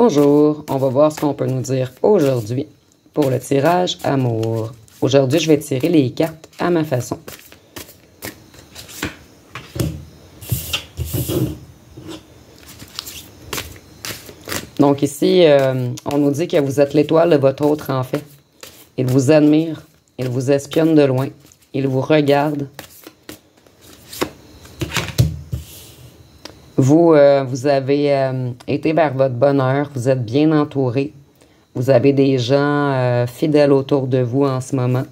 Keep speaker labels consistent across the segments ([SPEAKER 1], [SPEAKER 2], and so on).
[SPEAKER 1] Bonjour, on va voir ce qu'on peut nous dire aujourd'hui pour le tirage amour. Aujourd'hui, je vais tirer les cartes à ma façon. Donc ici, on nous dit que vous êtes l'étoile de votre autre en fait. Il vous admire, il vous espionne de loin, il vous regarde. Vous avez été vers votre bonheur, vous êtes bien entouré. Vous avez des gens fidèles autour de vous en ce moment.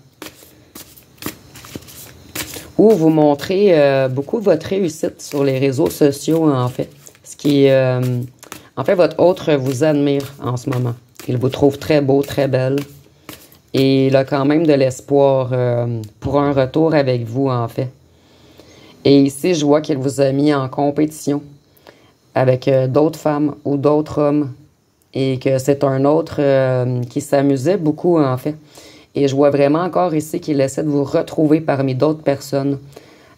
[SPEAKER 1] Ou vous montrez beaucoup votre réussite sur les réseaux sociaux en fait. Ce qui en fait, votre autre vous admire en ce moment. Il vous trouve très beau, très belle. Et il a quand même de l'espoir pour un retour avec vous en fait. Et ici, je vois qu'il vous a mis en compétition avec d'autres femmes ou d'autres hommes et que c'est un autre qui s'amusait beaucoup en fait. Et je vois vraiment encore ici qu'il essaie de vous retrouver parmi d'autres personnes.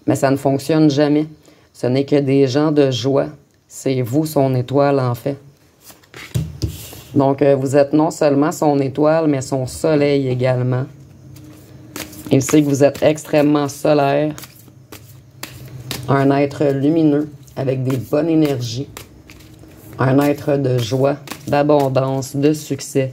[SPEAKER 1] Mais ça ne fonctionne jamais. Ce n'est que des gens de joie. C'est vous son étoile en fait. Donc vous êtes non seulement son étoile, mais son soleil également. Il sait que vous êtes extrêmement solaire. Un être lumineux. Avec des bonnes énergies, un être de joie, d'abondance, de succès.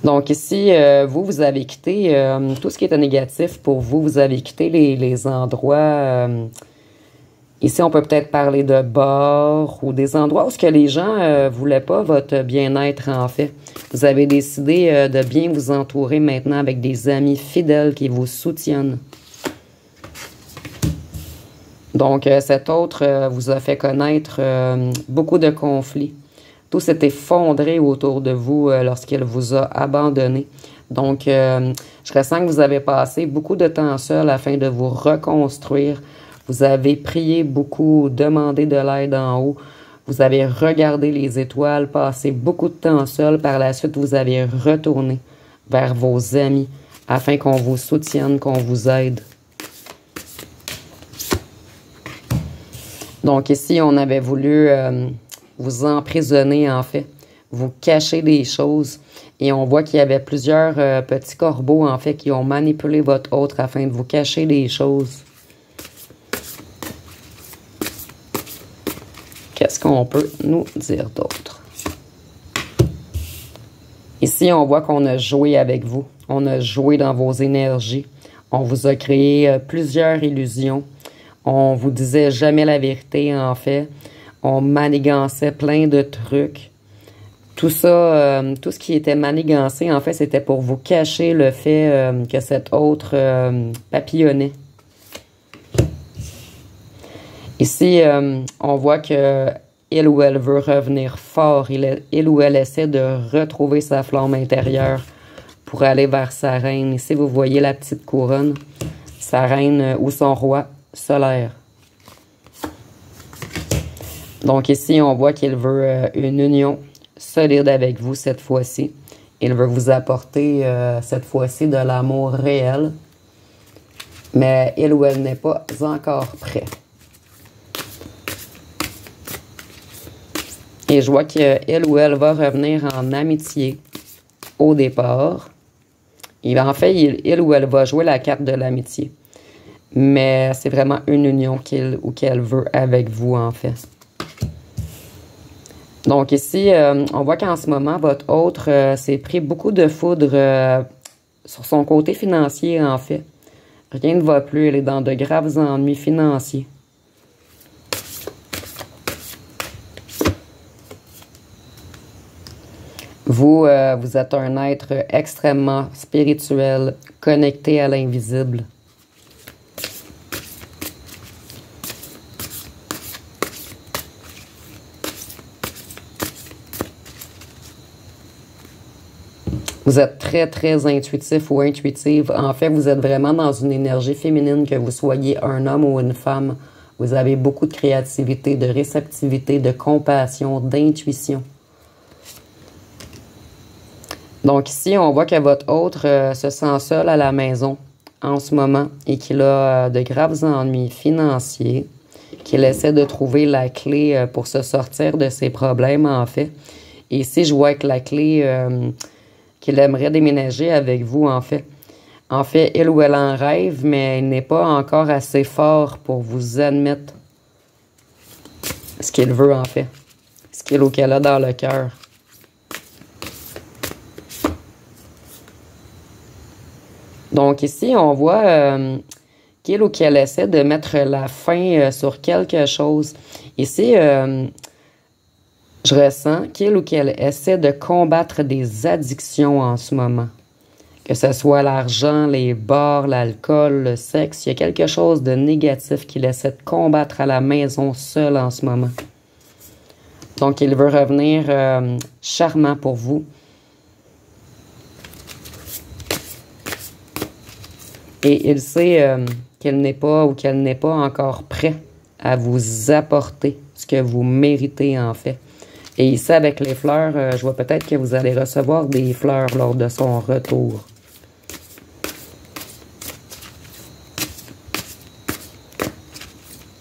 [SPEAKER 1] Donc ici, vous avez quitté tout ce qui était négatif pour vous. Vous avez quitté les endroits... ici, on peut peut-être parler de bars ou des endroits où ce que les gens ne voulaient pas votre bien-être en fait. Vous avez décidé de bien vous entourer maintenant avec des amis fidèles qui vous soutiennent. Donc, cet autre vous a fait connaître beaucoup de conflits. Tout s'est effondré autour de vous lorsqu'il vous a abandonné. Donc, je ressens que vous avez passé beaucoup de temps seul afin de vous reconstruire. Vous avez prié beaucoup, demandé de l'aide en haut. Vous avez regardé les étoiles, passé beaucoup de temps seul. Par la suite, vous avez retourné vers vos amis afin qu'on vous soutienne, qu'on vous aide. Donc ici, on avait voulu vous emprisonner en fait, vous cacher des choses. Et on voit qu'il y avait plusieurs petits corbeaux en fait qui ont manipulé votre autre afin de vous cacher des choses. Qu'est-ce qu'on peut nous dire d'autre? Ici, on voit qu'on a joué avec vous. On a joué dans vos énergies. On vous a créé plusieurs illusions. On vous disait jamais la vérité, en fait. On manigançait plein de trucs. Tout ça, tout ce qui était manigancé, en fait, c'était pour vous cacher le fait que cet autre papillonnait. Ici, on voit que il ou elle veut revenir fort. Il ou elle essaie de retrouver sa flamme intérieure pour aller vers sa reine. Ici, vous voyez la petite couronne. Sa reine ou son roi solaire. Donc ici, on voit qu'il veut une union solide avec vous cette fois-ci. Il veut vous apporter cette fois-ci de l'amour réel. Mais il ou elle n'est pas encore prêt. Et je vois qu'il ou elle va revenir en amitié au départ. Et en fait, il ou elle va jouer la carte de l'amitié. Mais c'est vraiment une union qu'il ou qu'elle veut avec vous, en fait. Donc ici, on voit qu'en ce moment, votre autre s'est pris beaucoup de foudre sur son côté financier, en fait. Rien ne va plus, elle est dans de graves ennuis financiers. Vous, vous êtes un être extrêmement spirituel, connecté à l'invisible. Vous êtes très, très intuitif ou intuitive. En fait, vous êtes vraiment dans une énergie féminine, que vous soyez un homme ou une femme. Vous avez beaucoup de créativité, de réceptivité, de compassion, d'intuition. Donc ici, on voit que votre autre se sent seul à la maison en ce moment et qu'il a de graves ennuis financiers. qu'il essaie de trouver la clé pour se sortir de ses problèmes, en fait. Et ici, je vois que la clé qu'il aimerait déménager avec vous, en fait. En fait, il ou elle en rêve, mais il n'est pas encore assez fort pour vous admettre ce qu'il veut, en fait. Ce qu'il ou qu'elle a dans le cœur. Donc ici, on voit qu'il ou qu'elle essaie de mettre la fin sur quelque chose. Ici, je ressens qu'il ou qu'elle essaie de combattre des addictions en ce moment. Que ce soit l'argent, les bars, l'alcool, le sexe, il y a quelque chose de négatif qu'il essaie de combattre à la maison seul en ce moment. Donc, il veut revenir charmant pour vous. Et il sait qu'il n'est pas ou qu'elle n'est pas encore prêt à vous apporter ce que vous méritez en fait. Et ici, avec les fleurs, je vois peut-être que vous allez recevoir des fleurs lors de son retour.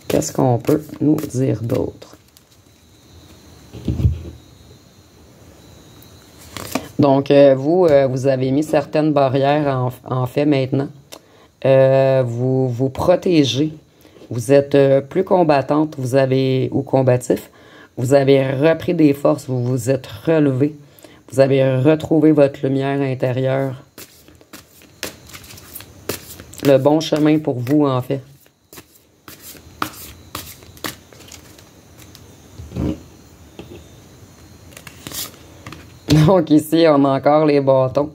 [SPEAKER 1] Qu'est-ce qu'on peut nous dire d'autre? Donc, vous avez mis certaines barrières en fait maintenant. Vous vous protégez. Vous êtes plus combattante, ou combatif. Vous avez repris des forces, vous vous êtes relevé. Vous avez retrouvé votre lumière intérieure. Le bon chemin pour vous, en fait. Donc ici, on a encore les bâtons.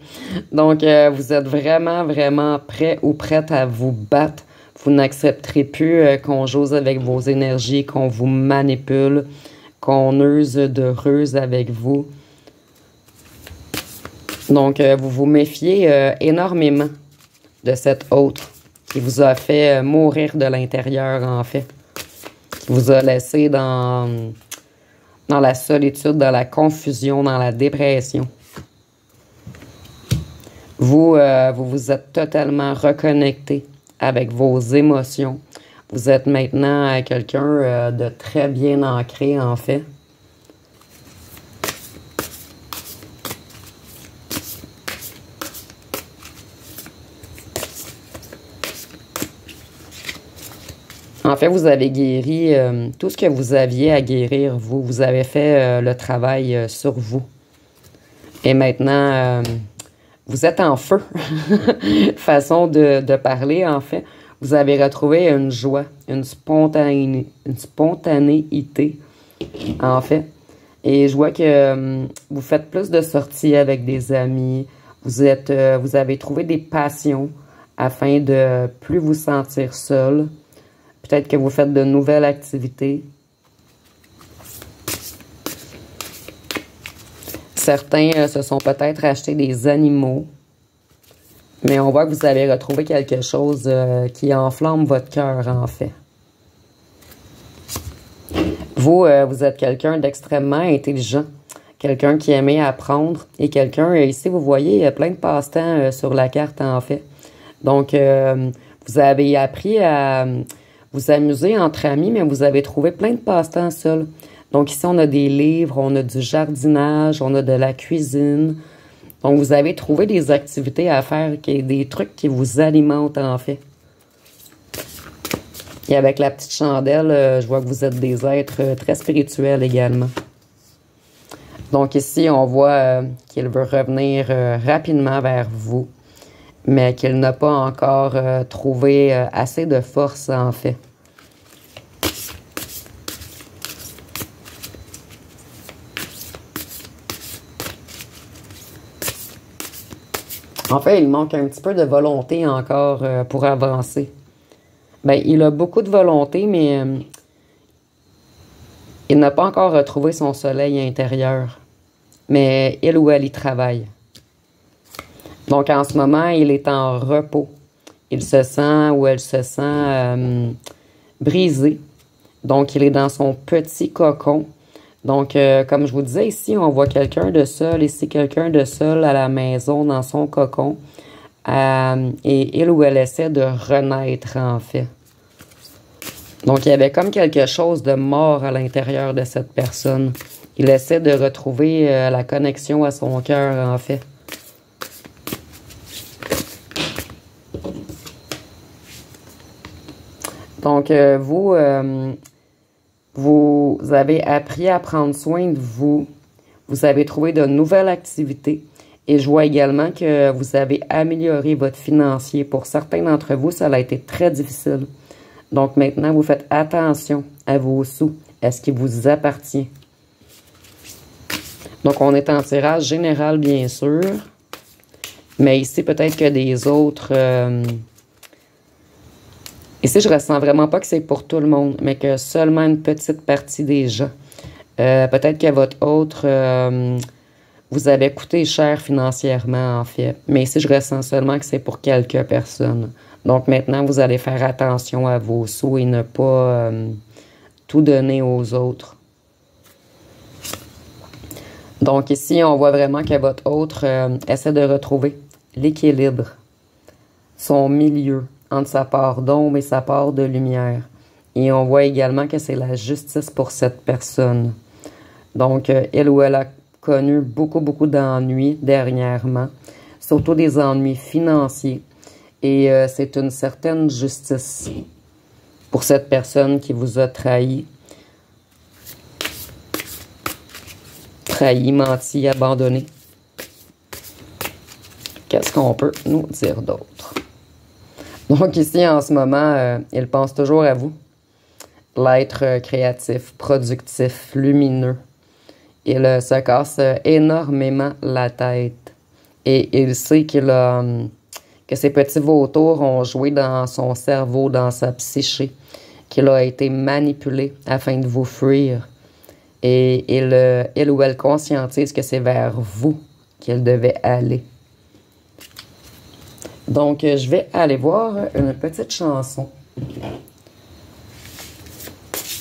[SPEAKER 1] Donc, vous êtes vraiment, vraiment prêt ou prête à vous battre. Vous n'accepterez plus qu'on jose avec vos énergies, qu'on vous manipule, qu'on use de ruse avec vous. Donc, vous vous méfiez énormément de cet autre qui vous a fait mourir de l'intérieur, en fait. Qui vous a laissé dans la solitude, dans la confusion, dans la dépression. Vous vous êtes totalement reconnecté avec vos émotions. Vous êtes maintenant quelqu'un de très bien ancré, en fait. En fait, vous avez guéri tout ce que vous aviez à guérir, vous. Vous avez fait le travail sur vous. Et maintenant, vous êtes en feu. Façon de parler, en fait. Vous avez retrouvé une joie, une spontanéité, en fait. Et je vois que vous faites plus de sorties avec des amis. Vous avez trouvé des passions afin de plus vous sentir seul. Peut-être que vous faites de nouvelles activités. Certains se sont peut-être achetés des animaux. Mais on voit que vous avez retrouvé quelque chose qui enflamme votre cœur, en fait. Vous êtes quelqu'un d'extrêmement intelligent. Quelqu'un qui aimait apprendre. Et quelqu'un, ici, vous voyez, il y a plein de passe-temps sur la carte, en fait. Donc, vous avez appris à vous amuser entre amis, mais vous avez trouvé plein de passe-temps seuls. Donc ici, on a des livres, on a du jardinage, on a de la cuisine. Donc vous avez trouvé des activités à faire, des trucs qui vous alimentent en fait. Et avec la petite chandelle, je vois que vous êtes des êtres très spirituels également. Donc ici, on voit qu'il veut revenir rapidement vers vous, mais qu'il n'a pas encore trouvé assez de force en fait. En fait, il manque un petit peu de volonté encore pour avancer. Ben, il a beaucoup de volonté, mais il n'a pas encore retrouvé son soleil intérieur. Mais il ou elle y travaille. Donc, en ce moment, il est en repos. Il se sent ou elle se sent brisé. Donc, il est dans son petit cocon. Donc, comme je vous disais, ici, on voit quelqu'un de seul. Ici, quelqu'un de seul à la maison, dans son cocon. Et il ou elle essaie de renaître, en fait. Donc, il y avait comme quelque chose de mort à l'intérieur de cette personne. Il essaie de retrouver la connexion à son cœur, en fait. Donc, vous avez appris à prendre soin de vous. Vous avez trouvé de nouvelles activités. Et je vois également que vous avez amélioré votre financier. Pour certains d'entre vous, ça a été très difficile. Donc maintenant, vous faites attention à vos sous, à ce qui vous appartient. Donc on est en tirage général, bien sûr. Mais ici, peut-être que des autres... Ici, je ressens vraiment pas que c'est pour tout le monde, mais que seulement une petite partie des gens. Peut-être que votre autre... vous avez coûté cher financièrement, en fait. Mais ici, je ressens seulement que c'est pour quelques personnes. Donc, maintenant, vous allez faire attention à vos sous et ne pas tout donner aux autres. Donc, ici, on voit vraiment que votre autre essaie de retrouver l'équilibre, son milieu entre sa part d'ombre et sa part de lumière. Et on voit également que c'est la justice pour cette personne. Donc, elle ou elle a connu beaucoup d'ennuis dernièrement, surtout des ennuis financiers. Et c'est une certaine justice pour cette personne qui vous a trahi, menti, abandonné. Qu'est-ce qu'on peut nous dire d'autre? Donc ici, en ce moment, il pense toujours à vous. L'être créatif, productif, lumineux. Il se casse énormément la tête. Et il sait qu'il a, que ces petits vautours ont joué dans son cerveau, dans sa psyché, qu'il a été manipulé afin de vous fuir. Et il ou elle conscientise que c'est vers vous qu'il devait aller. Donc, je vais aller voir une petite chanson.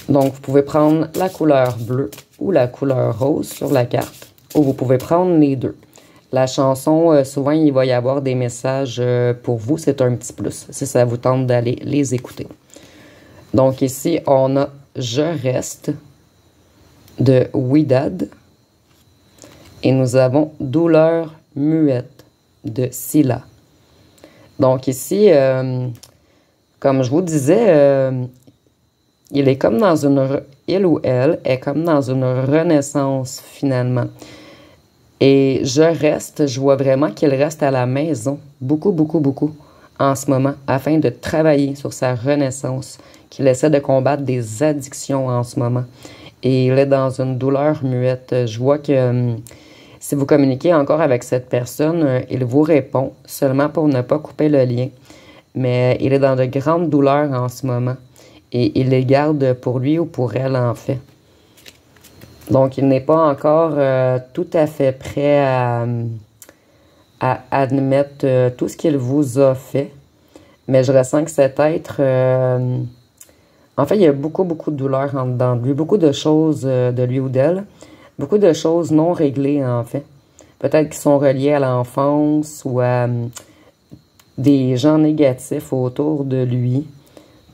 [SPEAKER 1] Donc, vous pouvez prendre la couleur bleue ou la couleur rose sur la carte, ou vous pouvez prendre les deux. La chanson, souvent, il va y avoir des messages pour vous, c'est un petit plus, si ça vous tente d'aller les écouter. Donc, ici, on a « Je reste » de Ouidad, et nous avons « Douleur muette » de Scylla. Donc, ici, comme je vous disais, il est comme dans une... Il ou elle est comme dans une renaissance, finalement. Et je vois vraiment qu'il reste à la maison, beaucoup, en ce moment, afin de travailler sur sa renaissance, qu'il essaie de combattre des addictions en ce moment. Et il est dans une douleur muette. Je vois que si vous communiquez encore avec cette personne, il vous répond, seulement pour ne pas couper le lien. Mais il est dans de grandes douleurs en ce moment. Et il les garde pour lui ou pour elle, en fait. Donc, il n'est pas encore tout à fait prêt à admettre tout ce qu'il vous a fait. Mais je ressens que cet être... en fait, il y a beaucoup de douleur en dedans de lui. Beaucoup de choses de lui ou d'elle. Beaucoup de choses non réglées, en fait. Peut-être qui sont reliées à l'enfance ou à des gens négatifs autour de lui.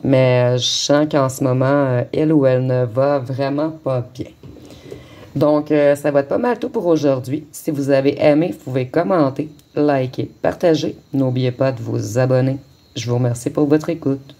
[SPEAKER 1] Mais je sens qu'en ce moment, elle ou elle ne va vraiment pas bien. Donc, ça va être pas mal tout pour aujourd'hui. Si vous avez aimé, vous pouvez commenter, liker, partager. N'oubliez pas de vous abonner. Je vous remercie pour votre écoute.